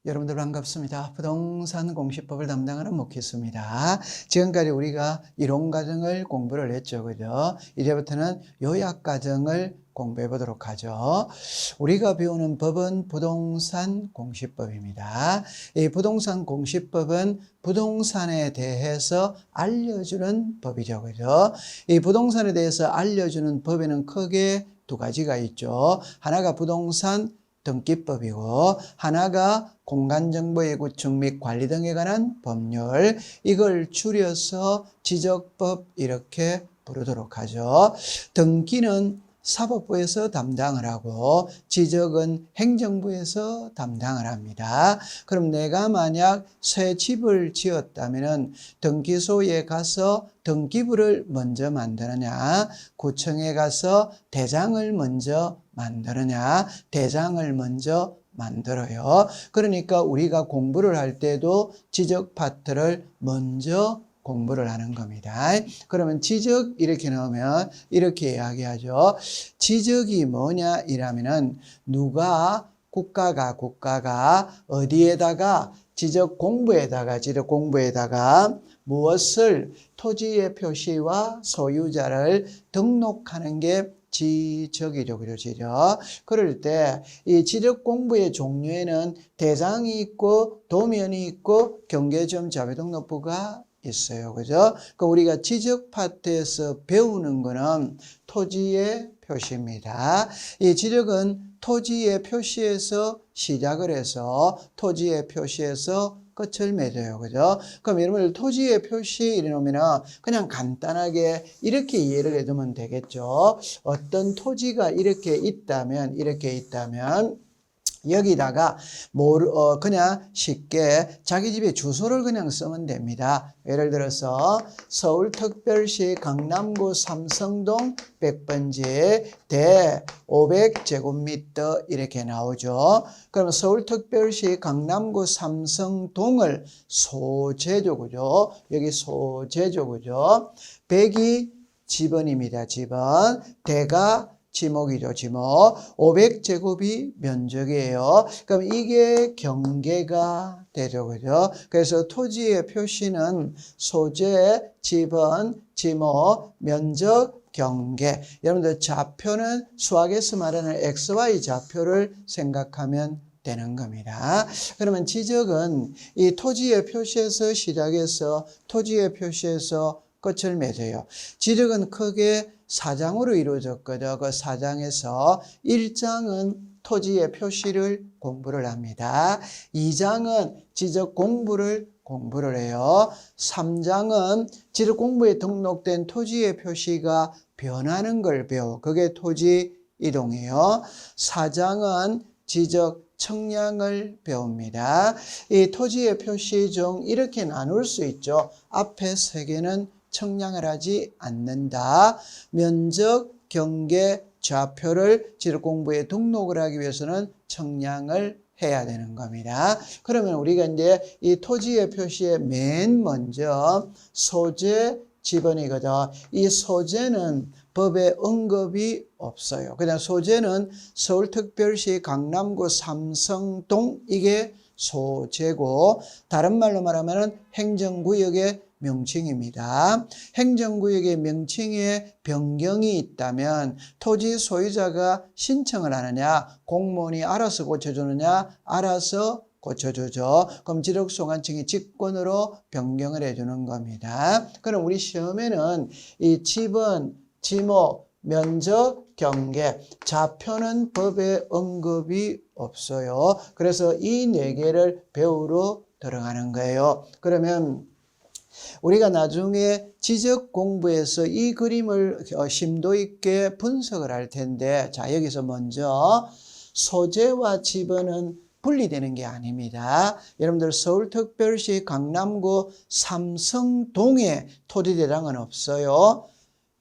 여러분들 반갑습니다. 부동산 공시법을 담당하는 목희수입니다. 지금까지 우리가 이론과정을 공부를 했죠. 그죠? 이제부터는 요약과정을 공부해 보도록 하죠. 우리가 배우는 법은 부동산 공시법입니다. 이 부동산 공시법은 부동산에 대해서 알려주는 법이죠. 그죠? 이 부동산에 대해서 알려주는 법에는 크게 두 가지가 있죠. 하나가 부동산 등기법이고 하나가 공간정보의 구축 및 관리 등에 관한 법률, 이걸 줄여서 지적법 이렇게 부르도록 하죠. 등기는 사법부에서 담당을 하고 지적은 행정부에서 담당을 합니다. 그럼 내가 만약 새 집을 지었다면 등기소에 가서 등기부를 먼저 만드느냐, 구청에 가서 대장을 먼저 만드느냐, 대장을 먼저 만들어요. 그러니까 우리가 공부를 할 때도 지적 파트를 먼저 공부를 하는 겁니다. 그러면 지적 이렇게 넣으면 이렇게 이야기하죠. 지적이 뭐냐 이라면은 누가 국가가 어디에다가 지적 공부에다가 무엇을 토지의 표시와 소유자를 등록하는 게 지적이죠. 그죠? 지적. 그럴 때 이 지적 공부의 종류에는 대장이 있고 도면이 있고 경계점 자료등록부가 있어요. 그죠? 그러니까 우리가 지적 파트에서 배우는 거는 토지의 표시입니다. 이 지적은 토지의 표시에서 시작을 해서 토지의 표시에서 끝을 맺어요. 그죠? 그럼 여러분들 토지의 표시 이래 놓으면 그냥 간단하게 이렇게 이해를 해두면 되겠죠. 어떤 토지가 이렇게 있다면 여기다가 그냥 쉽게 자기 집의 주소를 그냥 쓰면 됩니다. 예를 들어서 서울특별시 강남구 삼성동 100번지 대 500제곱미터 이렇게 나오죠. 그럼 서울특별시 강남구 삼성동을 소재죠. 그죠? 여기 소재죠. 그죠? 100이 지번입니다. 지번. 대가 지목이죠. 지목. 500제곱이 면적이에요. 그럼 이게 경계가 되죠. 그죠? 그래서 토지의 표시는 소재, 지번, 지목, 면적, 경계. 여러분들 좌표는 수학에서 말하는 XY 좌표를 생각하면 되는 겁니다. 그러면 지적은 이 토지의 표시에서 시작해서 토지의 표시에서 끝을 맺어요. 지적은 크게 4장으로 이루어졌거든요. 그 4장에서 1장은 토지의 표시를 공부를 합니다. 2장은 지적 공부를 해요. 3장은 지적 공부에 등록된 토지의 표시가 변하는 걸 배워. 그게 토지 이동이에요. 4장은 지적 청량을 배웁니다. 이 토지의 표시 중 이렇게 나눌 수 있죠. 앞에 3개는 청량을 하지 않는다. 면적, 경계, 좌표를 지적 공부에 등록을 하기 위해서는 청량을 해야 되는 겁니다. 그러면 우리가 이제 이 토지의 표시에 맨 먼저 소재, 지번이거든. 이 소재는 법에 언급이 없어요. 그냥 소재는 서울특별시 강남구 삼성동 이게 소재고 다른 말로 말하면 행정구역의 명칭입니다. 행정구역의 명칭에 변경이 있다면 토지 소유자가 신청을 하느냐, 공무원이 알아서 고쳐주느냐, 알아서 고쳐주죠. 그럼 지적소관청이 직권으로 변경을 해주는 겁니다. 그럼 우리 시험에는 이 지번, 지목, 면적, 경계, 좌표는 법에 언급이 없어요. 그래서 이 4개를 배우러 들어가는 거예요. 그러면 우리가 나중에 지적 공부에서 이 그림을 심도 있게 분석을 할 텐데, 자, 여기서 먼저 소재와 지번은 분리되는 게 아닙니다. 여러분들 서울특별시 강남구 삼성동에 토지대장은 없어요.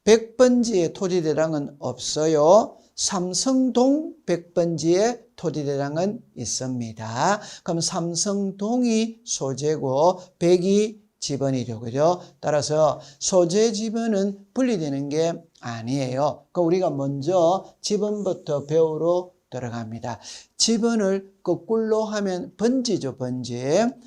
100번지에 토지대장은 없어요. 삼성동 100번지에 토지대장은 있습니다. 그럼 삼성동이 소재고 100이 지번이죠. 그죠? 따라서 소재 지번은 분리되는 게 아니에요. 그러니까 우리가 먼저 지번부터 배우러 들어갑니다. 지번을 거꾸로 하면 번지죠, 번지.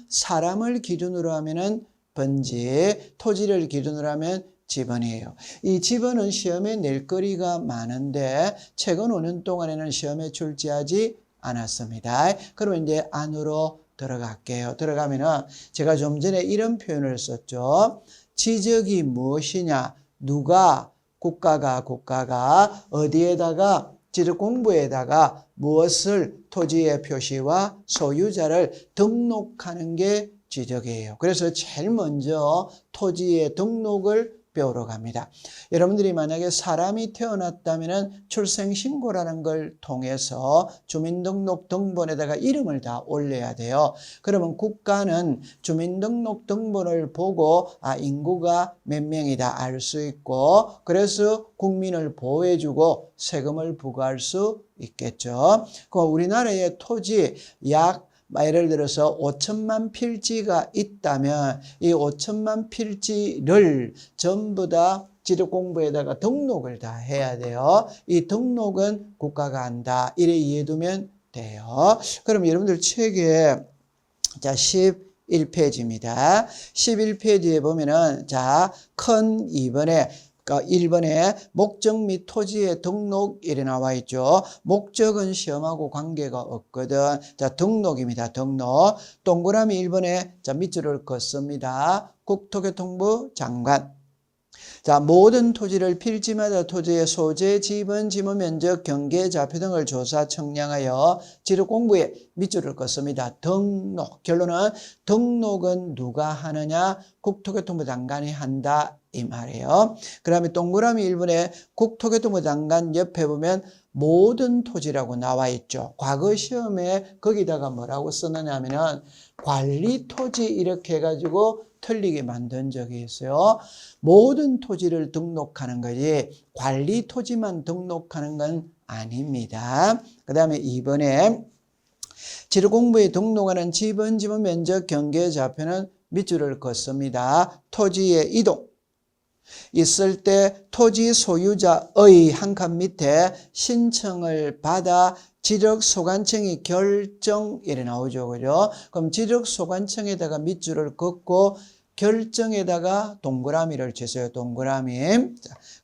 사람을 기준으로 하면은 번지, 토지를 기준으로 하면 지번이에요. 이 지번은 시험에 낼 거리가 많은데 최근 5년 동안에는 시험에 출제하지 않았습니다. 그러면 이제 안으로 들어갈게요. 들어가면은 제가 좀 전에 이런 표현을 썼죠. 지적이 무엇이냐? 누가, 국가가 어디에다가 지적 공부에다가 무엇을 토지의 표시와 소유자를 등록하는 게 지적이에요. 그래서 제일 먼저 토지의 등록을 배우러 갑니다. 여러분들이 만약에 사람이 태어났다면 출생신고라는 걸 통해서 주민등록 등본에다가 이름을 다 올려야 돼요. 그러면 국가는 주민등록 등본을 보고 인구가 몇 명이다 알 수 있고, 그래서 국민을 보호해주고 세금을 부과할 수 있겠죠. 우리나라의 토지 약 예를 들어서 5천만 필지가 있다면 이 5천만 필지를 전부 다 지적공부에다가 등록을 다 해야 돼요. 이 등록은 국가가 한다. 이래 이해두면 돼요. 그럼 여러분들 책에 자 11페이지입니다. 11페이지에 보면은 자 큰 2번에 1번에 목적 및 토지의 등록 이래 나와 있죠. 목적은 시험하고 관계가 없거든. 자, 등록입니다. 등록. 동그라미 1번에 자, 밑줄을 긋습니다. 국토교통부 장관. 자, 모든 토지를 필지마다 토지의 소재, 지번, 지분 면적, 경계, 좌표 등을 조사 청량하여 지적 공부에 밑줄을 긋습니다. 등록. 결론은 등록은 누가 하느냐? 국토교통부 장관이 한다. 이 말이에요. 그 다음에 동그라미 1번에 국토교통부 장관 옆에 보면 모든 토지라고 나와 있죠. 과거 시험에 거기다가 뭐라고 쓰느냐면은 관리 토지 이렇게 해가지고 틀리게 만든 적이 있어요. 모든 토지를 등록하는 거지 관리 토지만 등록하는 건 아닙니다. 그 다음에 2번에 지적공부에 등록하는 지번, 지분 면적, 경계, 좌표는 밑줄을 긋습니다. 토지의 이동 있을 때 토지 소유자의 한 칸 밑에 신청을 받아 지적소관청이 결정 이래 나오죠. 그죠? 그럼 지적소관청에다가 밑줄을 긋고 결정에다가 동그라미를 치세요. 동그라미.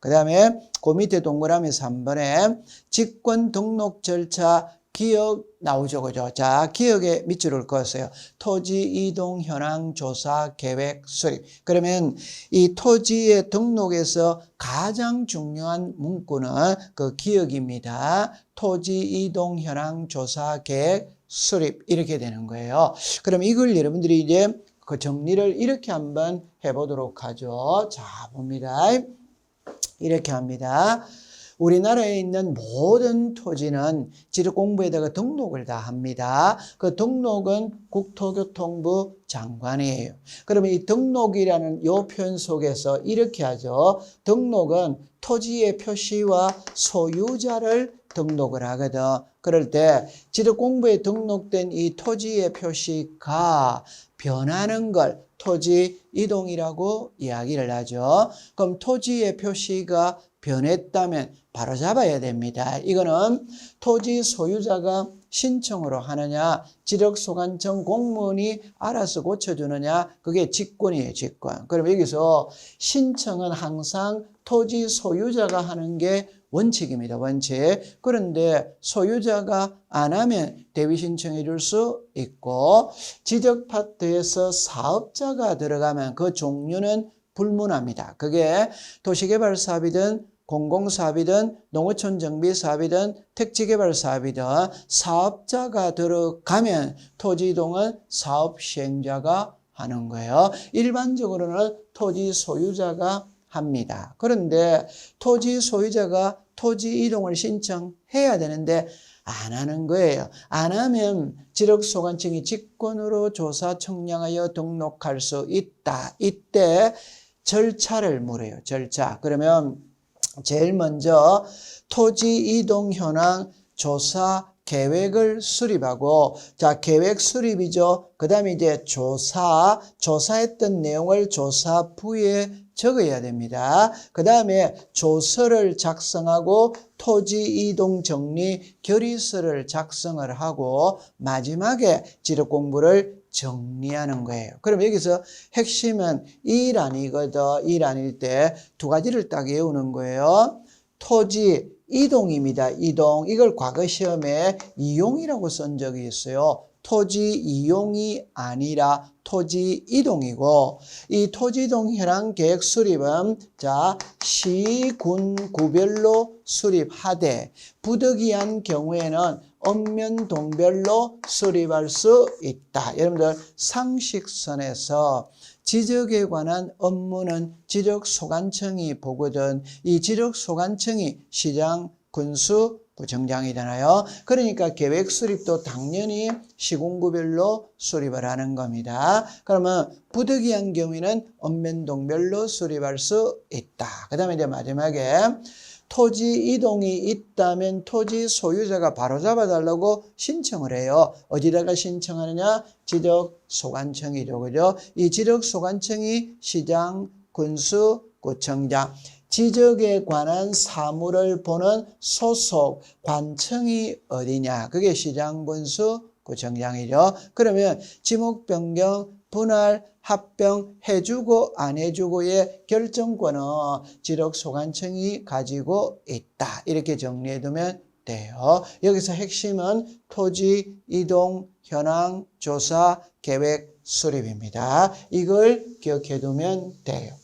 그 다음에 그 밑에 동그라미 3번에 직권 등록 절차 기억 나오죠. 그죠? 자, 기억에 밑줄을 그었어요. 토지 이동 현황 조사 계획 수립. 그러면 이 토지의 등록에서 가장 중요한 문구는 그 기억입니다. 토지 이동 현황 조사 계획 수립 이렇게 되는 거예요. 그럼 이걸 여러분들이 이제 그 정리를 이렇게 한번 해보도록 하죠. 자, 봅니다. 이렇게 합니다. 우리나라에 있는 모든 토지는 지적공부에다가 등록을 다 합니다. 그 등록은 국토교통부 장관이에요. 그러면 이 등록이라는 요 표현 속에서 이렇게 하죠. 등록은 토지의 표시와 소유자를 등록을 하거든. 그럴 때 지적공부에 등록된 이 토지의 표시가 변하는 걸 토지 이동이라고 이야기를 하죠. 그럼 토지의 표시가 변했다면 바로 잡아야 됩니다. 이거는 토지 소유자가 신청으로 하느냐, 지적소관청 공무원이 알아서 고쳐주느냐, 그게 직권이에요, 직권. 그럼 여기서 신청은 항상 토지 소유자가 하는 게 원칙입니다, 원칙. 그런데 소유자가 안 하면 대위 신청해 줄 수 있고, 지적 파트에서 사업자가 들어가면 그 종류는 불문합니다. 그게 도시개발 사업이든 공공사업이든 농어촌 정비 사업이든 택지개발 사업이든 사업자가 들어가면 토지 이동은 사업 시행자가 하는 거예요. 일반적으로는 토지 소유자가 합니다. 그런데 토지 소유자가 토지 이동을 신청해야 되는데 안 하는 거예요. 안 하면 지적소관청이 직권으로 조사 청량하여 등록할 수 있다. 이때 절차를 물어요. 절차. 그러면 제일 먼저 토지 이동 현황 조사 계획을 수립하고, 자, 계획 수립이죠. 그 다음에 이제 조사했던 내용을 조사부에 적어야 됩니다. 그 다음에 조서를 작성하고 토지 이동 정리 결의서를 작성을 하고 마지막에 지적 공부를 정리하는 거예요. 그럼 여기서 핵심은 일안이거든. 일안일 때 두 가지를 딱 외우는 거예요. 토지 이동입니다. 이동. 이걸 과거 시험에 이용이라고 쓴 적이 있어요. 토지 이용이 아니라 토지 이동이고, 이 토지 이동 현황 계획 수립은 자 시, 군, 구별로 수립하되 부득이한 경우에는 읍면동별로 수립할 수 있다. 여러분들 상식선에서 지적에 관한 업무는 지적소관청이 보거든. 이 지적소관청이 시장, 군수, 구청장이잖아요. 그러니까 계획 수립도 당연히 시군구별로 수립을 하는 겁니다. 그러면 부득이한 경우에는 읍면동별로 수립할 수 있다. 그 다음에 이제 마지막에 토지 이동이 있다면 토지 소유자가 바로잡아 달라고 신청을 해요. 어디다가 신청하느냐? 지적소관청이죠. 그죠? 이 지적소관청이 시장, 군수, 구청장, 지적에 관한 사무를 보는 소속 관청이 어디냐? 그게 시장, 군수, 구청장이죠. 그러면 지목 변경, 분할, 합병 해주고 안 해주고의 결정권은 지적소관청이 가지고 있다. 이렇게 정리해두면 돼요. 여기서 핵심은 토지 이동 현황 조사 계획 수립입니다. 이걸 기억해두면 돼요.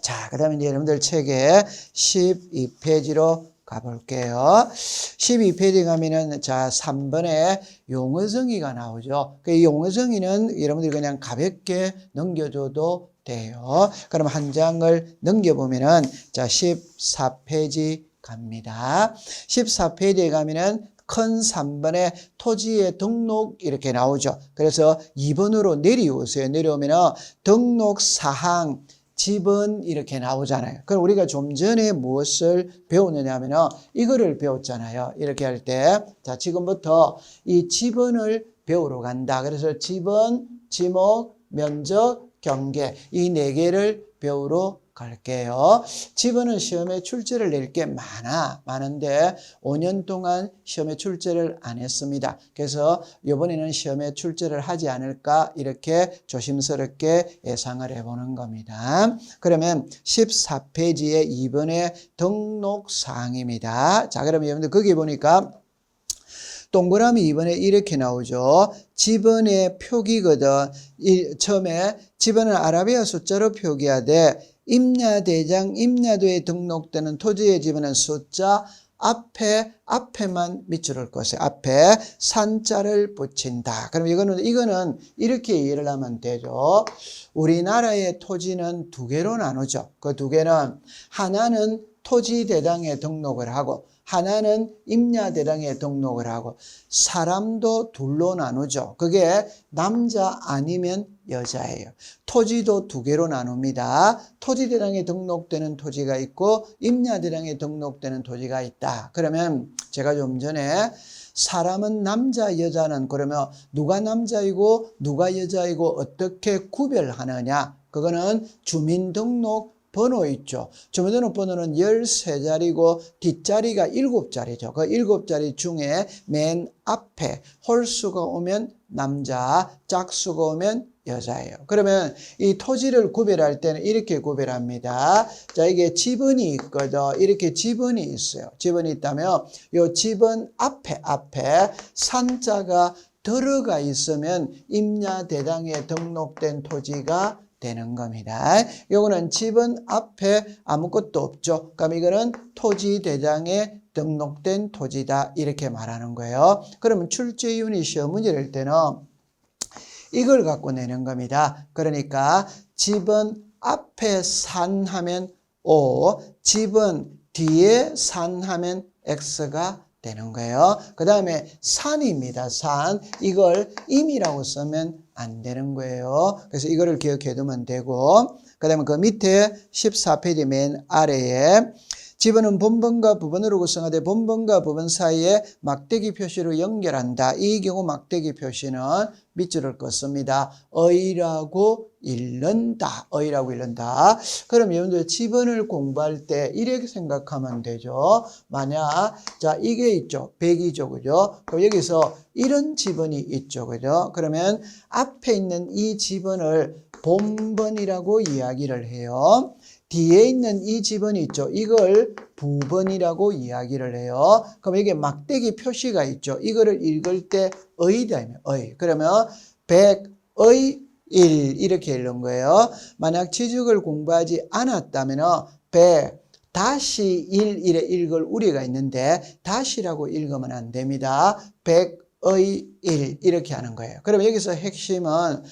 자, 그 다음에 이제 여러분들 책에 12페이지로 가볼게요. 12페이지 가면은 자 3번에 용어정의가 나오죠. 그 용어정의는 여러분들이 그냥 가볍게 넘겨줘도 돼요. 그럼 한 장을 넘겨보면은 자 14페이지 갑니다. 14페이지에 가면은 큰 3번에 토지의 등록 이렇게 나오죠. 그래서 2번으로 내려오세요. 내려오면은 등록 사항 집은 이렇게 나오잖아요. 그럼 우리가 좀 전에 무엇을 배웠느냐 하면 이거를 배웠잖아요. 이렇게 할 때 자 지금부터 이 지번을 배우러 간다. 그래서 지번, 지목, 면적, 경계 이 4개를 배우러 갈게요. 지번은 시험에 출제를 낼 게 많은데 5년 동안 시험에 출제를 안 했습니다. 그래서 이번에는 시험에 출제를 하지 않을까 이렇게 조심스럽게 예상을 해보는 겁니다. 그러면 14페이지에 2번의 등록사항입니다. 자, 그러면 여러분들 거기 보니까 동그라미 2번에 이렇게 나오죠. 지번의 표기거든. 처음에 지번은 아라비아 숫자로 표기하되 임야대장, 임야도에 등록되는 토지의 지번은 숫자 앞에만 밑줄을 그었어요. 앞에 산자를 붙인다. 그럼 이거는 이렇게 이해를 하면 되죠. 우리나라의 토지는 2개로 나누죠. 그 2개는 하나는 토지대장에 등록을 하고 하나는 임야대장에 등록을 하고 사람도 둘로 나누죠. 그게 남자 아니면 여자예요. 토지도 2개로 나눕니다. 토지대장에 등록되는 토지가 있고 임야대장에 등록되는 토지가 있다. 그러면 제가 좀 전에 사람은 남자, 여자는 그러면 누가 남자이고 누가 여자이고 어떻게 구별하느냐? 그거는 주민등록 번호 있죠. 주민등록번호는 13자리고 뒷자리가 7자리죠. 그 7자리 중에 맨 앞에 홀수가 오면 남자, 짝수가 오면 여자예요. 그러면 이 토지를 구별할 때는 이렇게 구별합니다. 자, 이게 지번이 있거든. 이렇게 지번이 있어요. 지번이 있다면 이 지번 앞에 산자가 들어가 있으면 임야대장에 등록된 토지가 되는 겁니다. 요거는 지번 앞에 아무것도 없죠. 그럼 이거는 토지대장에 등록된 토지다. 이렇게 말하는 거예요. 그러면 출제위원이 시험 문제 낼 때는 이걸 갖고 내는 겁니다. 그러니까 지번 앞에 산 하면 O, 지번 뒤에 산 하면 X가 되는 거예요. 그 다음에 산입니다. 산. 이걸 임이라고 쓰면 안 되는 거예요. 그래서 이거를 기억해 두면 되고, 그 다음에 그 밑에 14페이지 맨 아래에 지번은 본번과 부번으로 구성하되 본번과 부번 사이에 막대기 표시로 연결한다. 이 경우 막대기 표시는 밑줄을 긋습니다. 의라고 읽는다. 의라고 읽는다. 그럼 여러분들 지번을 공부할 때 이렇게 생각하면 되죠. 만약 자 이게 있죠. 100이죠. 그죠? 그럼 여기서 이런 지번이 있죠. 그죠? 그러면 앞에 있는 이 지번을 본번이라고 이야기를 해요. 뒤에 있는 이 지번이 있죠. 이걸 부번이라고 이야기를 해요. 그럼 여기에 막대기 표시가 있죠. 이거를 읽을 때 의다. 의. 그러면 100의 1 이렇게 읽는 거예요. 만약 지적을 공부하지 않았다면 100 다시 1 이래 읽을 우리가 있는데 다시라고 읽으면 안 됩니다. 100의 1 이렇게 하는 거예요. 그럼 여기서 핵심은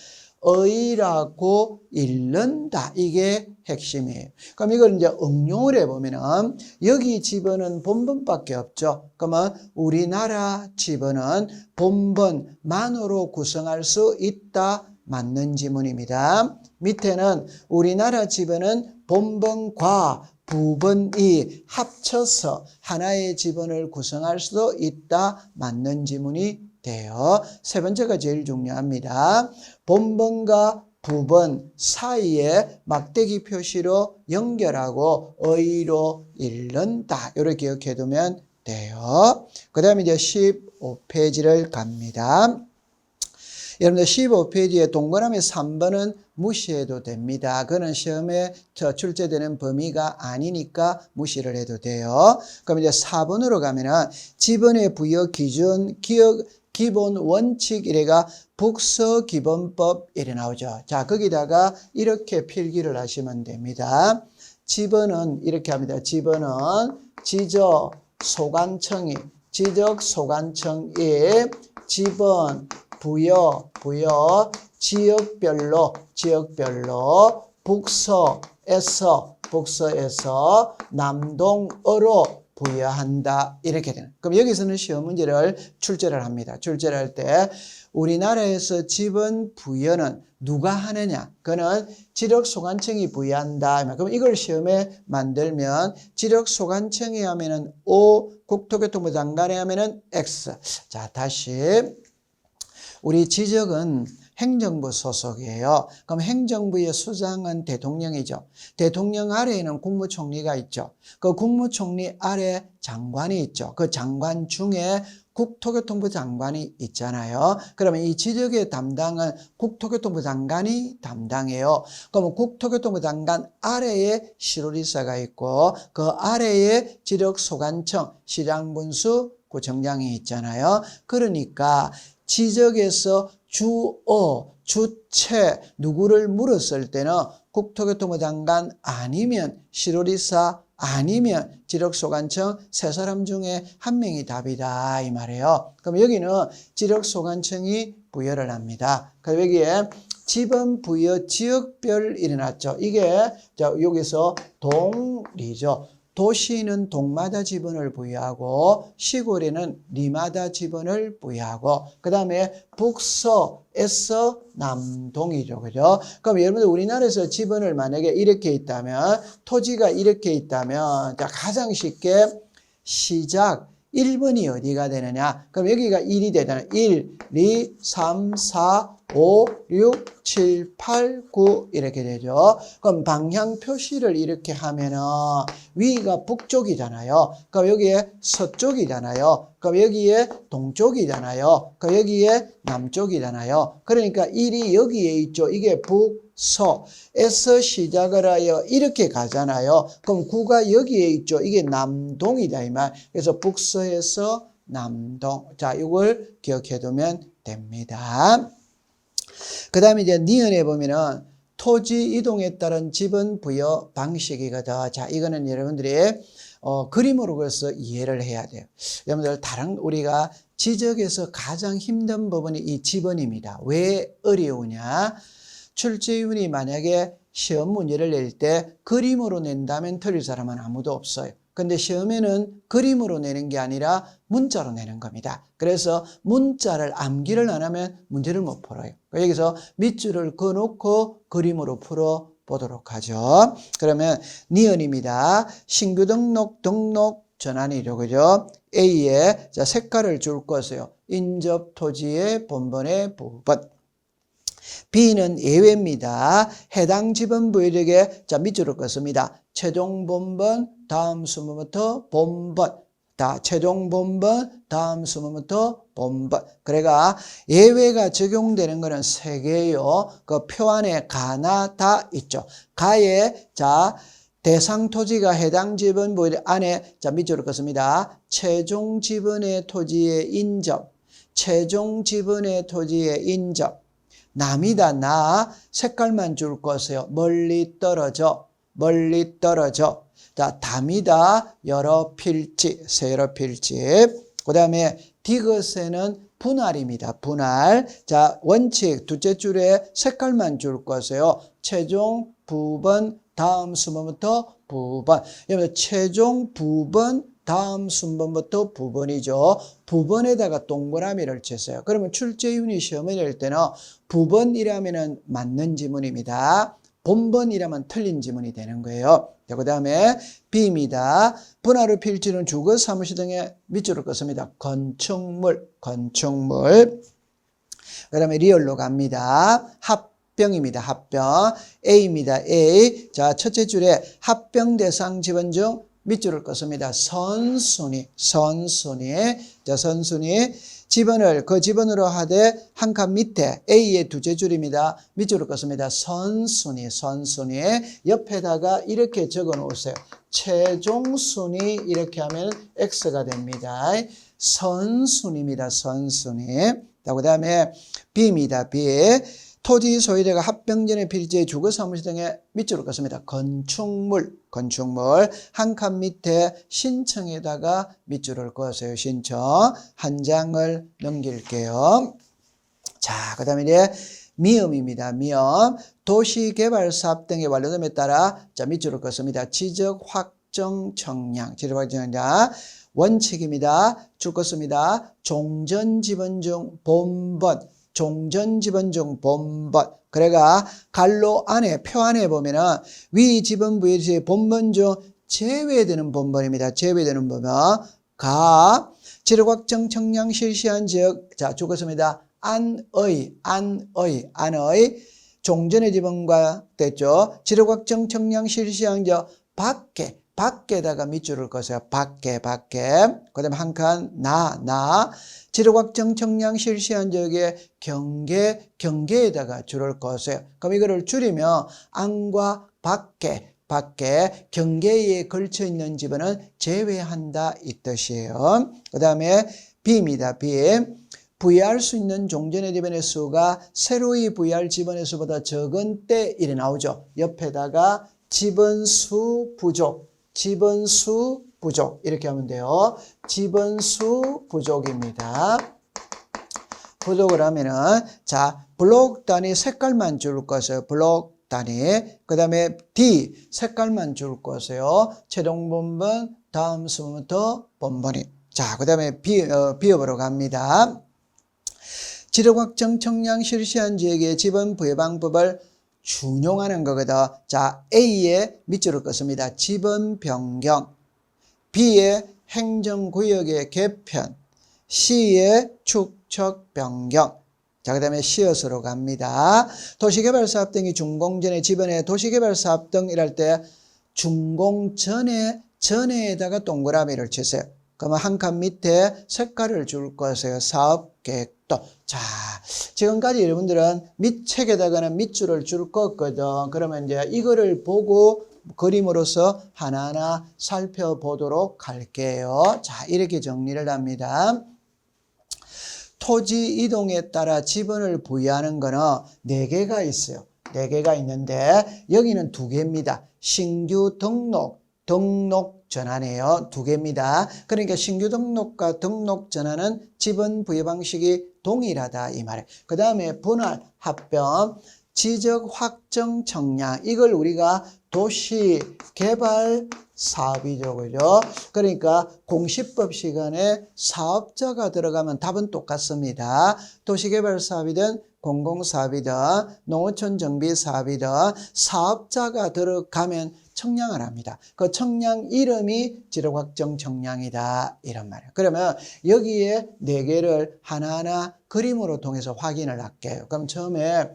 의라고 읽는다. 이게 핵심이에요. 그럼 이걸 이제 응용을 해보면은 여기 지번은 본번밖에 없죠. 그러면 우리나라 지번은 본번만으로 구성할 수 있다. 맞는 지문입니다. 밑에는 우리나라 지번은 본번과 부번이 합쳐서 하나의 지번을 구성할 수도 있다. 맞는 지문이 돼요. 세 번째가 제일 중요합니다. 본번과 부번 사이에 막대기 표시로 연결하고 의로 읽는다. 이렇게 기억해 두면 돼요. 그 다음에 이제 15페이지를 갑니다. 여러분들 15페이지에 동그라미 3번은 무시해도 됩니다. 그는 시험에 출제되는 범위가 아니니까 무시를 해도 돼요. 그럼 이제 4번으로 가면은 지번의 부여 기준, 기본 원칙 이래가 북서기본법 이래 나오죠. 자, 거기다가 이렇게 필기를 하시면 됩니다. 지번은 이렇게 합니다. 지번은 지적소관청이 지번 부여 지역별로 북서에서 남동어로 부여한다. 이렇게 되는. 그럼 여기서는 시험 문제를 출제를 합니다. 출제를 할 때 우리나라에서 지번 부여는 누가 하느냐? 그는 지력소관청이 부여한다. 그럼 이걸 시험에 만들면 지력소관청이 하면은 O, 국토교통부 장관이 하면은 X. 자, 다시 우리 지적은 행정부 소속이에요. 그럼 행정부의 수장은 대통령이죠. 대통령 아래에는 국무총리가 있죠. 그 국무총리 아래 장관이 있죠. 그 장관 중에 국토교통부 장관이 있잖아요. 그러면 이 지적의 담당은 국토교통부 장관이 담당해요. 그러면 국토교통부 장관 아래에 시도지사가 있고 그 아래에 지력소관청, 시장군수, 구청장이 있잖아요. 그러니까 지적에서 주어, 주체 누구를 물었을 때는 국토교통부 장관 아니면 시도지사 아니면 지력소관청 세 사람 중에 한 명이 답이다 이 말이에요. 그럼 여기는 지력소관청이 부여를 합니다. 그럼 여기에 지번 부여 지역별 일어났죠. 이게 자 여기서 동리죠. 도시는 동마다 지번을 부여하고 시골에는 리마다 지번을 부여하고 그 다음에 북서에서 남동이죠. 그죠? 그럼 여러분들 우리나라에서 지번을 만약에 이렇게 있다면 토지가 이렇게 있다면 자 가장 쉽게 시작 1번이 어디가 되느냐? 그럼 여기가 1이 되잖아요. 1, 2, 3, 4, 5, 6, 7, 8, 9 이렇게 되죠. 그럼 방향 표시를 이렇게 하면은 위가 북쪽이잖아요. 그럼 여기에 서쪽이잖아요. 그럼 여기에 동쪽이잖아요. 그럼 여기에 남쪽이잖아요. 그러니까 1이 여기에 있죠. 이게 북서에서 시작을 하여 이렇게 가잖아요. 그럼 9가 여기에 있죠. 이게 남동이다 이 말. 그래서 북서에서 남동. 자, 이걸 기억해 두면 됩니다. 그 다음에 이제 니은에 보면은 토지 이동에 따른 지번 부여 방식이거든. 자, 이거는 여러분들이 그림으로 그래서 이해를 해야 돼요. 여러분들 다른 우리가 지적에서 가장 힘든 부분이 이 지번입니다. 왜 어려우냐? 출제위원이 만약에 시험 문제를 낼 때 그림으로 낸다면 틀릴 사람은 아무도 없어요. 근데 시험에는 그림으로 내는 게 아니라 문자로 내는 겁니다. 그래서 문자를 암기를 안 하면 문제를 못 풀어요. 여기서 밑줄을 그어놓고 그림으로 풀어 보도록 하죠. 그러면 니은입니다. 신규 등록 전환이죠. 그죠? A에 자, 색깔을 줄 것이요. 인접 토지의 본번의 부분. B는 예외입니다. 해당 지번 부여력에 자, 밑줄을 긋습니다. 최종 본번, 다음 수문부터 본번. 최종 본번, 다음 수문부터 본번. 그래가 예외가 적용되는 것은 3개요. 그 표 안에 가나 다 있죠. 가에 자, 대상 토지가 해당 지번 부여력 안에 자, 밑줄을 긋습니다. 최종 지번의 토지의 인접. 최종 지번의 토지의 인접. 남이다. 나 색깔만 줄 것이요. 멀리 떨어져. 자, 담이다. 여러 필지. 세여러 필지. 그 다음에 디귿에는 분할입니다. 분할. 자, 원칙 둘째 줄에 색깔만 줄 것이요. 최종 부번 다음 순번부터 부번. 여러분 최종 부번 다음 순번부터 부번이죠. 부번에다가 동그라미를 쳤어요. 그러면 출제윤이 시험을 낼 때는 부번이라면 맞는 지문입니다. 본번이라면 틀린 지문이 되는 거예요. 그 다음에 B입니다. 분할의 필지는 주거 사무실 등의 밑줄을 긋습니다. 건축물. 그 다음에 리얼로 갑니다. 합병입니다. 합병. A입니다. A. 자, 첫째 줄에 합병 대상 지번 중 밑줄을 긋습니다. 선순위. 자, 선순위. 지번을 그 지번으로 하되 한 칸 밑에 A의 두째 줄입니다. 밑줄을 긋습니다. 선순위. 옆에다가 이렇게 적어 놓으세요. 최종 순위 이렇게 하면 X가 됩니다. 선순위입니다. 선순위. 그 다음에 B입니다. B. 토지 소유자가 합병전의 필지의 주거 사무실 등의 밑줄을 긋습니다. 건축물. 한 칸 밑에 신청에다가 밑줄을 그으세요. 신청. 한 장을 넘길게요. 자, 그 다음에 이제 미음입니다. 미음. 도시개발사업 등의 완료됨에 따라 자, 밑줄을 그었습니다. 지적 확정 청량. 원칙입니다. 줄 것입니다. 종전 지번 중 본번. 그래가 갈로 안에 표 안에 보면은 위 지번부의 본번 중 제외되는 본번입니다. 제외되는 본번. 가 지력 확정 청량 실시한 지역 자, 죽었습니다. 안의 종전의 지번과 됐죠. 지력 확정 청량 실시한 지역 밖에다가 밑줄을 그으세요. 밖에. 그 다음에 한 칸, 지력 확정 청량 실시한 지역의 경계에다가 줄을 그으세요. 그럼 이거를 줄이면 안과 밖에, 경계에 걸쳐 있는 지번은 제외한다 이 뜻이에요. 그 다음에 B입니다. B. 부여할 수 있는 종전의 지번의 수가 새로이 부여할 지번의 수보다 적은 때 이래 나오죠. 옆에다가 지번수 부족 이렇게 하면 돼요. 지번수 부족입니다. 부족을 하면은 자, 블록 단위 색깔만 줄 것이에요. 블록 단위. 그 다음에 D 색깔만 줄 것이에요. 최종 본번 다음 수부터 본번이. 자, 그 다음에 비읍으로 갑니다. 지력 확정 청량 실시한 지역의 지번 부여 방법을 준용하는 거거든. 자, A의 밑줄을 긋습니다. 지번 변경. B의 행정구역의 개편. C의 축척 변경. 자, 그 다음에 시옷으로 갑니다. 도시개발사업 등이 준공전에 지번에 도시개발사업 등 이럴 때 준공전에다가 동그라미를 치세요. 그러면 한 칸 밑에 색깔을 줄 것이에요. 사업계획도. 자, 지금까지 여러분들은 책에다가는 밑줄을 줄 거거든. 그러면 이제 이거를 보고 그림으로서 하나하나 살펴보도록 할게요. 자, 이렇게 정리를 합니다. 토지 이동에 따라 지번을 부여하는 거는 4개가 있어요. 4개가 있는데 여기는 2개입니다. 신규 등록 전환이에요. 2개입니다. 그러니까 신규 등록과 등록 전환은 지번 부여 방식이 동일하다 이 말이에요. 그 다음에 분할, 합병, 지적 확정 청량 이걸 우리가 도시 개발 사업이죠. 그죠? 그러니까 공시법 시간에 사업자가 들어가면 답은 똑같습니다. 도시개발 사업이든 공공사업이든 농어촌 정비 사업이든 사업자가 들어가면 청량을 합니다. 그 청량 이름이 지역확정 청량이다 이런 말이에요. 그러면 여기에 4개를 하나하나 그림으로 통해서 확인을 할게요. 그럼 처음에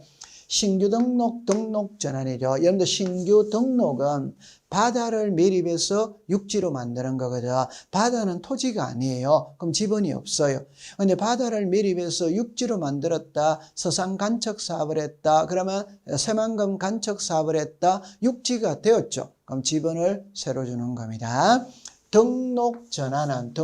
신규 등록 전환이죠. 여러분들 신규 등록은 바다를 매립해서 육지로 만드는 거거든. 바다는 토지가 아니에요. 그럼 지분이 없어요. 근데 바다를 매립해서 육지로 만들었다. 서산 간척 사업을 했다. 그러면 새만금 간척 사업을 했다. 육지가 되었죠. 그럼 지분을 새로 주는 겁니다. 등록 전환은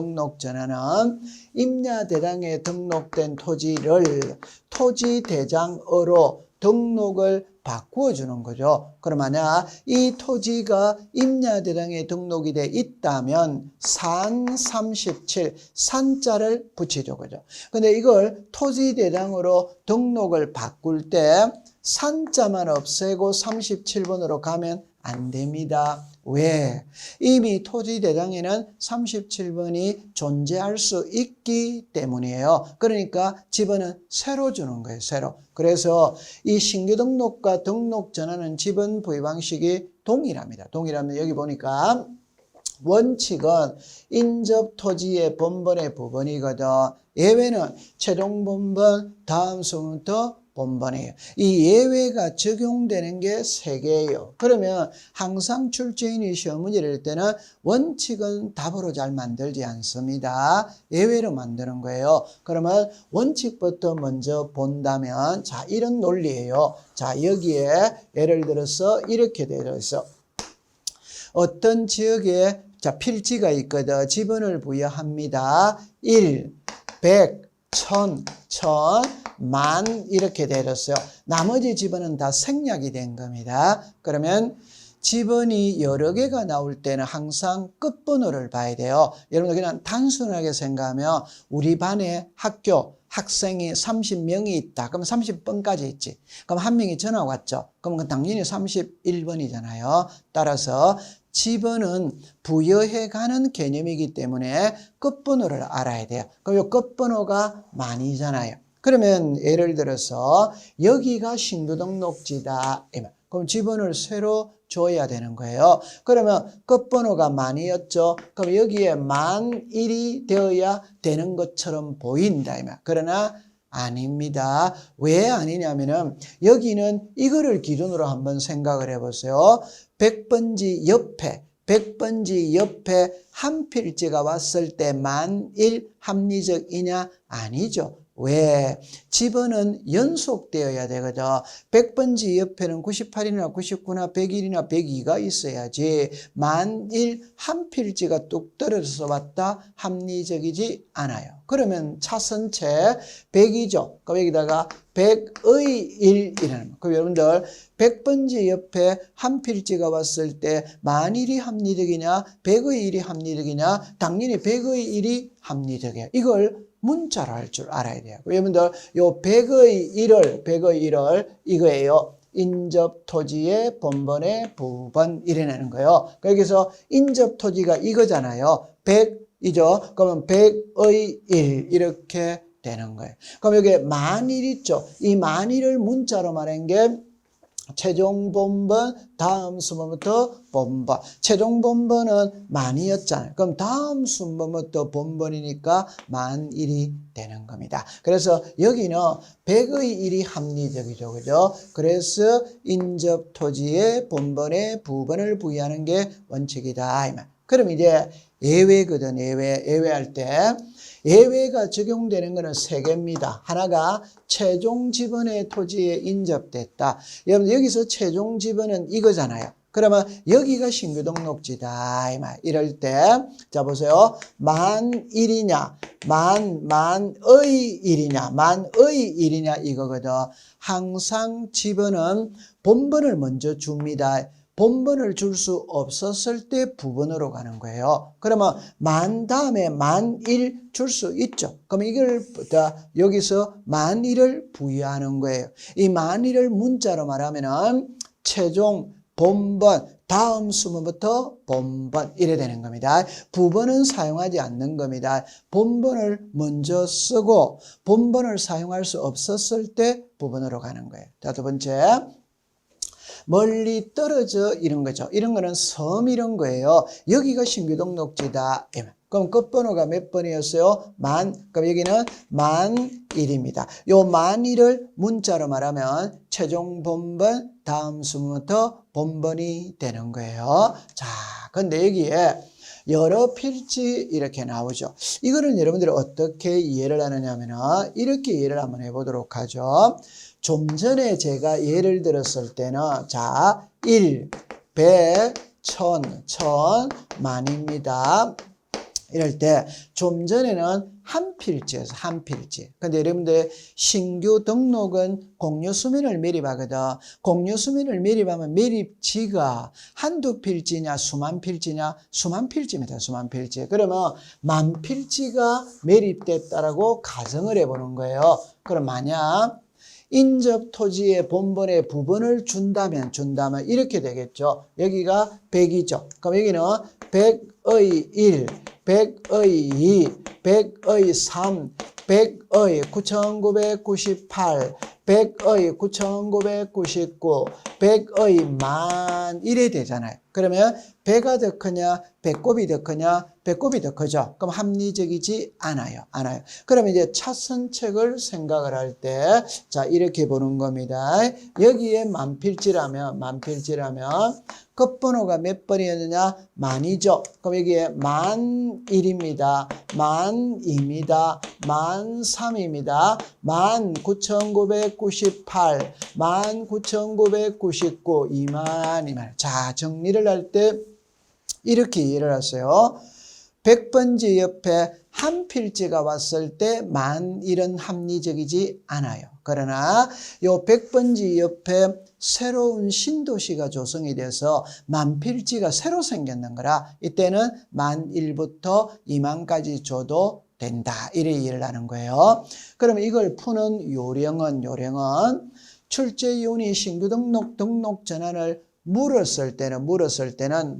임야대장에 등록된 토지를 토지대장으로 등록을 바꾸어 주는 거죠. 그럼 만약 이 토지가 임야대장에 등록이 돼 있다면 산 37, 산자를 붙이죠. 그죠? 근데 이걸 토지대장으로 등록을 바꿀 때 산자만 없애고 37번으로 가면 안 됩니다. 왜? 이미 토지대장에는 37번이 존재할 수 있기 때문이에요. 그러니까 지번은 새로 주는 거예요. 새로. 그래서 이 신규 등록과 등록 전환은 지번 부의 방식이 동일합니다. 동일하면 여기 보니까 원칙은 인접 토지의 본번의 부분이거든. 예외는 최종 본번 다음 수부터 본번이에요. 이 예외가 적용되는 게 3개예요. 그러면 항상 출제인이 시험 문제를 낼 때는 원칙은 답으로 잘 만들지 않습니다. 예외로 만드는 거예요. 그러면 원칙부터 먼저 본다면 자 이런 논리예요. 자 여기에 예를 들어서 이렇게 되어 있어. 어떤 지역에 자 필지가 있거든. 지분을 부여합니다. 1, 100, 1000, 1000만 이렇게 내렸어요. 나머지 지번은 다 생략이 된 겁니다. 그러면 지번이 여러 개가 나올 때는 항상 끝번호를 봐야 돼요. 여러분들 그냥 단순하게 생각하면 우리 반에 학생이 30명이 있다. 그럼 30번까지 있지. 그럼 한 명이 전화 왔죠. 그럼 당연히 31번이잖아요. 따라서 지번은 부여해가는 개념이기 때문에 끝번호를 알아야 돼요. 그럼 이 끝번호가 만이잖아요. 그러면 예를 들어서 여기가 신규 등록지다. 그럼 지번을 새로 줘야 되는 거예요. 그러면 끝번호가 만이었죠. 그럼 여기에 10,000일이 되어야 되는 것처럼 보인다. 그러나 아닙니다. 왜 아니냐면은 여기는 이거를 기준으로 한번 생각을 해보세요. 100번지 옆에 한 필지가 왔을 때 10,000일 합리적이냐? 아니죠. 왜? 지번은 연속되어야 되거든. 100번지 옆에는 98이나 99나 101이나 102가 있어야지 10,000일 한 필지가 뚝 떨어져서 왔다 합리적이지 않아요. 그러면 차선체 100이죠. 그럼 여기다가 100의 1이라는 거. 그럼 여러분들 100번지 옆에 한 필지가 왔을 때 10,000일이 합리적이냐 100의 1이 합리적이냐 당연히 100의 1이 합리적이에요. 이걸 문자로 할 줄 알아야 돼요. 여러분들 요 100의 1을 이거예요. 인접 토지의 본번의 부번 이래내는 거예요. 여기서 인접 토지가 이거잖아요. 100이죠. 그러면 100의 1 이렇게 되는 거예요. 그럼 여기 10,000일 있죠. 이 10,000일을 문자로 말한 게 최종 본번 다음 순번부터 본번. 최종 본번은 10,000이었잖아요. 그럼 다음 순번부터 본번이니까 10,000일이 되는 겁니다. 그래서 여기는 100의 1이 합리적이죠. 그죠? 그래서 인접 토지의 본번에 부번을 부여하는 게 원칙이다. 그럼 이제 예외거든. 예외할 때 예외가 적용되는 것은 3개입니다. 하나가 최종 지번의 토지에 인접됐다. 여러분 여기서 최종 지번은 이거잖아요. 그러면 여기가 신규 등록지다. 이럴 때 자 보세요. 10,000일이냐 만의 일이냐 이거거든. 항상 지번은 본번을 먼저 줍니다. 본번을 줄 수 없었을 때 부번으로 가는 거예요. 그러면 10,000 다음에 10,001 줄 수 있죠. 그럼 이걸 여기서 10,001을 부여하는 거예요. 이 10,001을 문자로 말하면은 최종 본번 다음 수문부터 본번 이래 되는 겁니다. 부번은 사용하지 않는 겁니다. 본번을 먼저 쓰고 본번을 사용할 수 없었을 때 부번으로 가는 거예요. 자, 두 번째. 멀리 떨어져 이런 거죠. 이런 거는 섬 이런 거예요. 여기가 신규 등록지다. 그럼 끝번호가 몇 번이었어요? 그럼 여기는 10,000일입니다. 요 10,000일을 문자로 말하면 최종 본번 다음 수문부터 본번이 되는 거예요. 자, 근데 여기에 여러 필지 이렇게 나오죠. 이거는 여러분들이 어떻게 이해를 하느냐 하면은 이렇게 이해를 한번 해보도록 하죠. 좀 전에 제가 예를 들었을 때는 자, 1, 100, 1000, 1000만입니다. 이럴 때 좀 전에는 한 필지였어, 한 필지. 근데 여러분들 신규 등록은 공유 수민을 매립하거든. 공유 수민을 매립하면 매립지가 한두 필지냐, 수만 필지냐, 수만 필지입니다, 수만 필지. 그러면 10,000필지가 매립됐다라고 가정을 해보는 거예요. 그럼 만약 인접 토지의 본번에 부번을 준다면 이렇게 되겠죠. 여기가 100이죠. 그럼 여기는 100의 1, 100의 2, 100의 3, 100의 9,998, 100의 9,999, 100의 10,000 이래 되잖아요. 그러면 100가 더 크냐, 100곱이 더 크냐, 100곱이 더 크죠. 그럼 합리적이지 않아요. 그러면 이제 차선책을 생각을 할 때, 자, 이렇게 보는 겁니다. 여기에 만필지라면, 끝번호가 몇 번이었느냐? 10,000이죠. 그럼 여기에 10,001입니다. 10,002입니다. 13,000입니다. 19,998, 19,999, 20,000. 자, 정리를 할 때 이렇게 이해를 하세요. 100번지 옆에 한 필지가 왔을 때 10,001은 합리적이지 않아요. 그러나 요 100번지 옆에 새로운 신도시가 조성이 돼서 10,000필지가 새로 생겼는 거라 이때는 10,001부터 20,000까지 줘도 된다. 이래 이해를 하는 거예요. 그러면 이걸 푸는 요령은 출제위원이 신규 등록 전환을 물었을 때는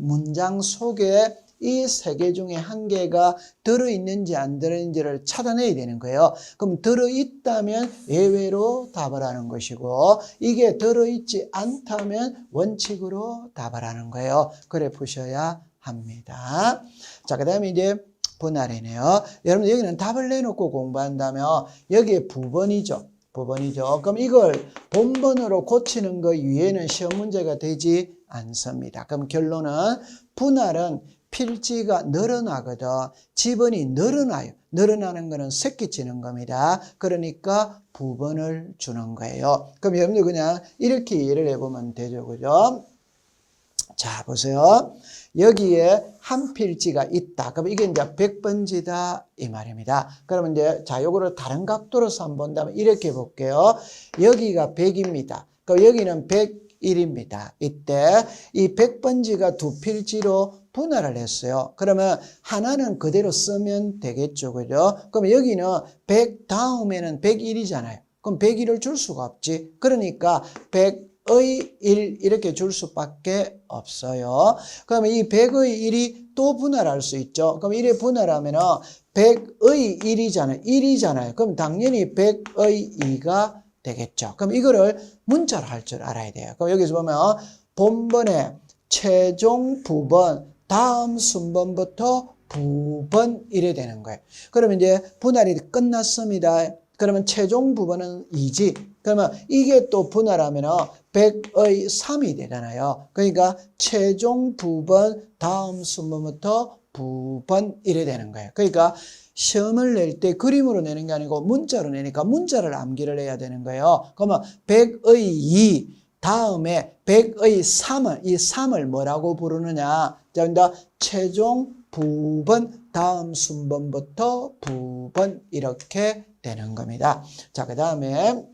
문장 속에 이 세 개 중에 한 개가 들어있는지 안 들어있는지를 찾아내야 되는 거예요. 그럼 들어있다면 예외로 답을 하는 것이고 이게 들어있지 않다면 원칙으로 답을 하는 거예요. 그래 푸셔야 합니다. 자, 그 다음에 이제 분할이네요. 여러분 여기는 답을 내놓고 공부한다면 여기에 부번이죠. 그럼 이걸 본번으로 고치는 것 위에는 시험 문제가 되지 않습니다. 그럼 결론은 분할은 필지가 늘어나거든. 지번이 늘어나요. 늘어나는 거는 새끼치는 겁니다. 그러니까 부번을 주는 거예요. 그럼 여러분들 그냥 이렇게 이해를 해보면 되죠. 그죠? 자, 보세요. 여기에 한 필지가 있다. 그럼 이게 이제 100번지다. 이 말입니다. 그러면 이제, 자, 요거를 다른 각도로서 한번 본다면 이렇게 볼게요. 여기가 100입니다. 그럼 여기는 101입니다. 이때 이 100번지가 두 필지로 분할을 했어요. 그러면 하나는 그대로 쓰면 되겠죠. 그죠? 그럼 여기는 100 다음에는 101이잖아요. 그럼 101을 줄 수가 없지. 그러니까 100의 1 이렇게 줄 수밖에 없어요. 그러면 이 100의 1이 또 분할할 수 있죠. 그럼 이래 분할하면 100의 1이잖아요. 그럼 당연히 100의 2가 되겠죠. 그럼 이거를 문자로 할 줄 알아야 돼요. 그럼 여기서 보면 본번에 최종 부번 다음 순번부터 부번 이래 되는 거예요. 그러면 이제 분할이 끝났습니다. 그러면 최종 부번은 2지. 그러면 이게 또 분할하면 100의 3이 되잖아요. 그러니까 최종 부번 다음 순번부터 부번 이래 되는 거예요. 그러니까 시험을 낼 때 그림으로 내는 게 아니고 문자로 내니까 문자를 암기를 해야 되는 거예요. 그러면 100의 2 다음에 100의 3을 이 3을 뭐라고 부르느냐? 자, 그러니까 최종 부번 다음 순번부터 부번 이렇게 되는 겁니다. 자, 그 다음에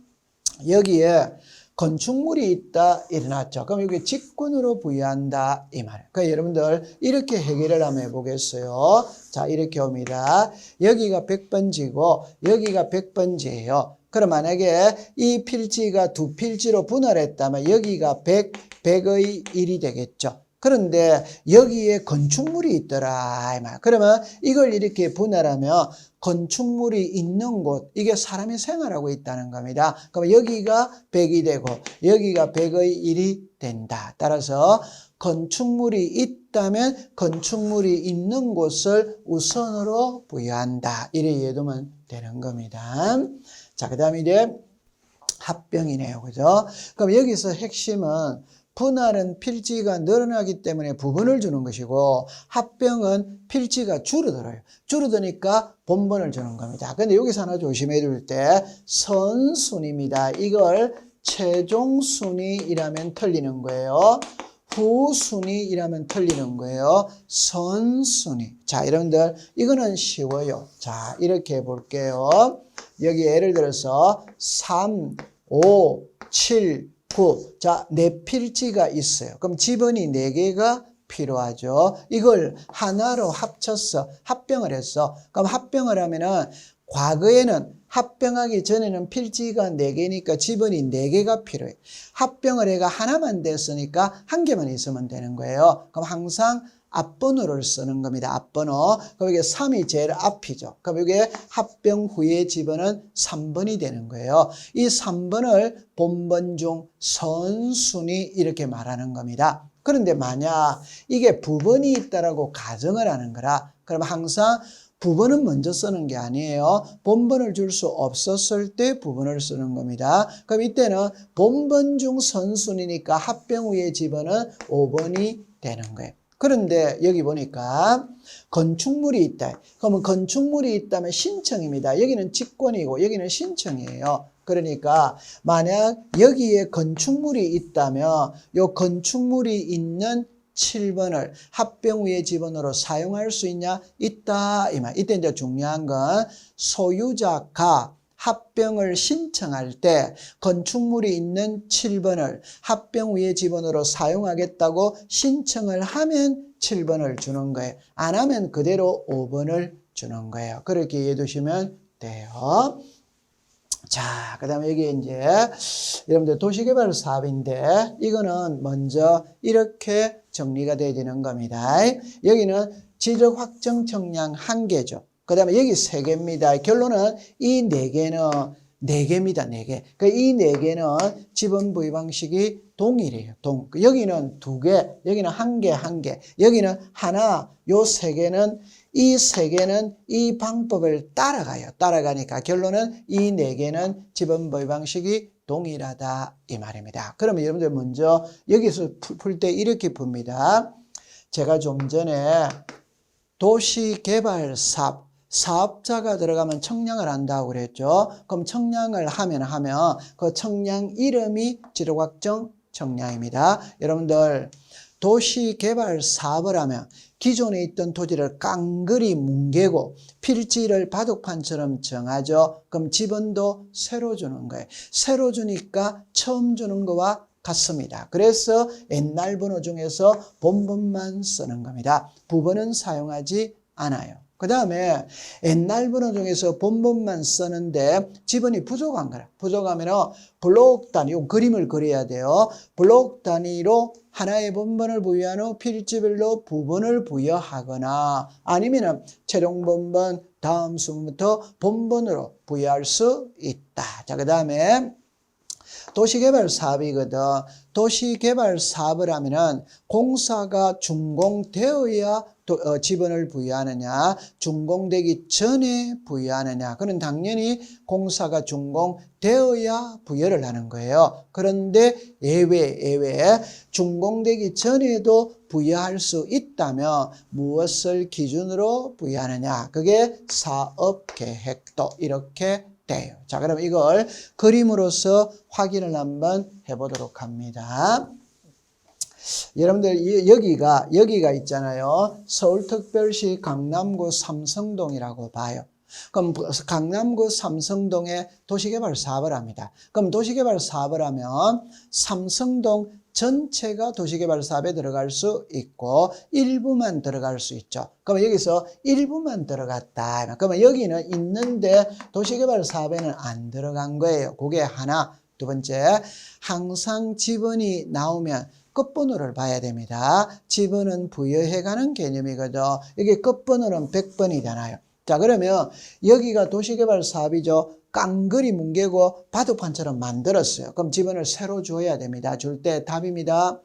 여기에 건축물이 있다 일어났죠. 그럼 여기 직권으로 부여한다 이 말이에요. 그러니까 여러분들 이렇게 해결을 한번 해보겠어요. 자, 이렇게 옵니다. 여기가 100번지고 여기가 100번지예요. 그럼 만약에 이 필지가 두 필지로 분할했다면 여기가 100의 1이 되겠죠. 그런데 여기에 건축물이 있더라. 그러면 이걸 이렇게 분할하면 건축물이 있는 곳, 이게 사람이 생활하고 있다는 겁니다. 그럼 여기가 100이 되고 여기가 100의 1이 된다. 따라서 건축물이 있다면 건축물이 있는 곳을 우선으로 부여한다. 이래 이해하면 되는 겁니다. 자, 그 다음에 이제 합병이네요. 그죠? 그럼 여기서 핵심은 분할은 필지가 늘어나기 때문에 부분을 주는 것이고 합병은 필지가 줄어들어요. 줄어드니까 본본을 주는 겁니다. 근데 여기서 하나 조심해 둘 때 선순위입니다. 이걸 최종순위이라면 틀리는 거예요. 후순위이라면 틀리는 거예요. 선순위. 자, 여러분들 이거는 쉬워요. 자, 이렇게 해볼게요. 여기 예를 들어서 3, 5, 7, 9. 자, 네 필지가 있어요. 그럼 지번이 4개가 필요하죠. 이걸 하나로 합쳐서 합병을 했어. 그럼 합병을 하면은 과거에는 합병하기 전에는 필지가 4개니까 지번이 4개가 필요해. 합병을 해가 하나만 됐으니까 1개만 있으면 되는 거예요. 그럼 항상 앞번호를 쓰는 겁니다. 앞번호. 그럼 이게 3이 제일 앞이죠. 그럼 이게 합병 후의 지번은 3번이 되는 거예요. 이 3번을 본번 중 선순위 이렇게 말하는 겁니다. 그런데 만약 이게 부번이 있다라고 가정을 하는 거라 그러면 항상 부번은 먼저 쓰는 게 아니에요. 본번을 줄 수 없었을 때 부번을 쓰는 겁니다. 그럼 이때는 본번 중 선순위니까 합병 후의 지번은 5번이 되는 거예요. 그런데 여기 보니까 건축물이 있다. 그러면 건축물이 있다면 신청입니다. 여기는 직권이고 여기는 신청이에요. 그러니까 만약 여기에 건축물이 있다면 이 건축물이 있는 7번을 합병 후의 지번으로 사용할 수 있냐? 있다. 이 말. 이때 이제 중요한 건 소유자가 합병을 신청할 때 건축물이 있는 7번을 합병 후의 지번으로 사용하겠다고 신청을 하면 7번을 주는 거예요. 안 하면 그대로 5번을 주는 거예요. 그렇게 이해해 두시면 돼요. 자, 그 다음에 여기 이제 여러분들 도시개발 사업인데 이거는 먼저 이렇게 정리가 돼야 되는 겁니다. 여기는 지적 확정 청량 1개죠. 그 다음에 여기 3개입니다. 결론은 이 4개는 4개입니다. 4개. 이 4개는 지번 부의 방식이 동일해요. 여기는 2개, 여기는 1개, 1개. 여기는 하나, 요 3개는 이 3개는 이 방법을 따라가요. 따라가니까 결론은 이 4개는 지번 부의 방식이 동일하다 이 말입니다. 그러면 여러분들 먼저 여기서 풀 때 이렇게 풉니다. 제가 좀 전에 도시개발 사업자가 들어가면 청량을 한다고 그랬죠. 그럼 청량을 하면 그 청량 이름이 지적확정 청량입니다. 여러분들 도시개발 사업을 하면 기존에 있던 토지를 깡그리 뭉개고 필지를 바둑판처럼 정하죠. 그럼 지번도 새로 주는 거예요. 새로 주니까 처음 주는 거와 같습니다. 그래서 옛날 번호 중에서 본번만 쓰는 겁니다. 부번은 사용하지 않아요. 그 다음에 옛날 번호 중에서 본번만 쓰는데 지번이 부족한 거라. 부족하면 블록 단위, 그림을 그려야 돼요. 블록 단위로 하나의 본번을 부여한 후 필지별로 부번을 부여하거나 아니면 최종 본번 다음 순부터 본번으로 부여할 수 있다. 자, 그 다음에 도시개발 사업이거든. 도시개발 사업을 하면은 공사가 준공되어야 지번을 부여하느냐, 준공되기 전에 부여하느냐. 그는 당연히 공사가 준공되어야 부여를 하는 거예요. 그런데 예외 준공되기 전에도 부여할 수 있다면 무엇을 기준으로 부여하느냐. 그게 사업계획도 이렇게 돼요. 자, 그럼 이걸 그림으로서 확인을 한번 해보도록 합니다. 여러분들 여기가 있잖아요. 서울특별시 강남구 삼성동이라고 봐요. 그럼 강남구 삼성동에 도시개발 사업을 합니다. 그럼 도시개발 사업을 하면 삼성동 전체가 도시개발 사업에 들어갈 수 있고 일부만 들어갈 수 있죠. 그러면 여기서 일부만 들어갔다. 그러면 여기는 있는데 도시개발 사업에는 안 들어간 거예요. 그게 하나. 두 번째, 항상 지번이 나오면 끝번호를 봐야 됩니다. 집어는 부여해가는 개념이거든. 여기 끝번호는 100번이잖아요. 자, 그러면 여기가 도시개발 사업이죠. 깡그리 뭉개고 바둑판처럼 만들었어요. 그럼 집어를 새로 줘야 됩니다. 줄 때 답입니다.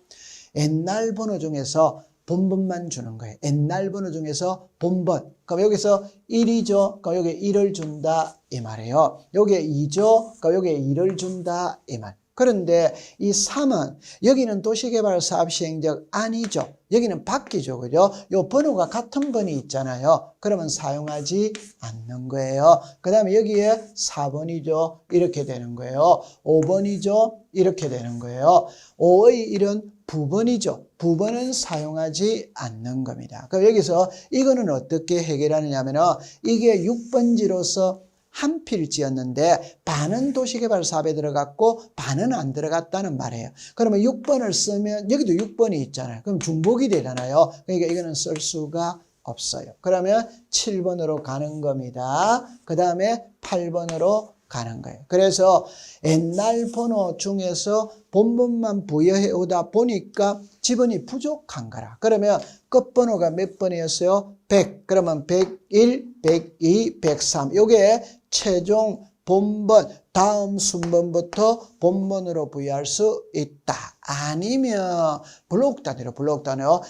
옛날 번호 중에서 본번만 주는 거예요. 옛날 번호 중에서 본번. 그럼 여기서 1이죠. 그럼 여기에 1을 준다 이 말이에요. 여기에 2죠. 그럼 여기에 2를 준다 이 말. 그런데 이 3은 여기는 도시개발사업 시행적 아니죠. 여기는 바뀌죠. 그죠? 요 번호가 같은 번이 있잖아요. 그러면 사용하지 않는 거예요. 그 다음에 여기에 4번이죠. 이렇게 되는 거예요. 5번이죠. 이렇게 되는 거예요. 5의 1은 부번이죠. 부번은 사용하지 않는 겁니다. 그럼 여기서 이거는 어떻게 해결하느냐면은 이게 6번지로서 한 필지였는데 반은 도시개발 사업에 들어갔고 반은 안 들어갔다는 말이에요. 그러면 6번을 쓰면 여기도 6번이 있잖아요. 그럼 중복이 되잖아요. 그러니까 이거는 쓸 수가 없어요. 그러면 7번으로 가는 겁니다. 그 다음에 8번으로 가는 거예요. 그래서 옛날 번호 중에서 본번만 부여해 오다 보니까 지번이 부족한 거라. 그러면 끝번호가 몇 번이었어요? 100. 그러면 101, 102, 103. 요게 최종 본번 다음 순번부터 본번으로 부여할 수 있다. 아니면 블록 단위로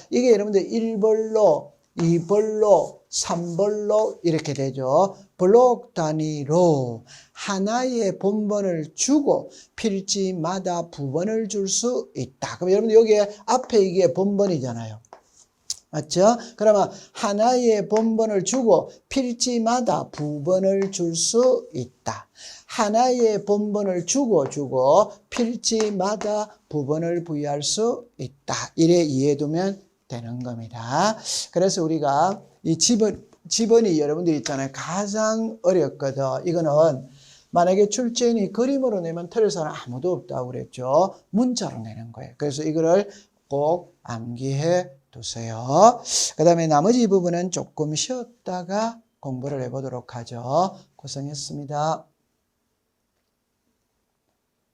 이게 여러분들 1번로 2번로 3번로 이렇게 되죠. 블록 단위로 하나의 본번을 주고 필지마다 부번을 줄 수 있다. 그럼 여러분들 여기에 앞에 이게 본번이잖아요. 맞죠? 그러면 하나의 본번을 주고 필지마다 부번을 줄 수 있다. 하나의 본번을 주고 필지마다 부번을 부여할 수 있다. 이래 이해해두면 되는 겁니다. 그래서 우리가 이 지번이 여러분들 있잖아요. 가장 어렵거든. 이거는 만약에 출제인이 그림으로 내면 틀릴 사람 아무도 없다고 그랬죠. 문자로 내는 거예요. 그래서 이거를 꼭 암기해 두세요. 그 다음에 나머지 부분은 조금 쉬었다가 공부를 해보도록 하죠. 고생했습니다.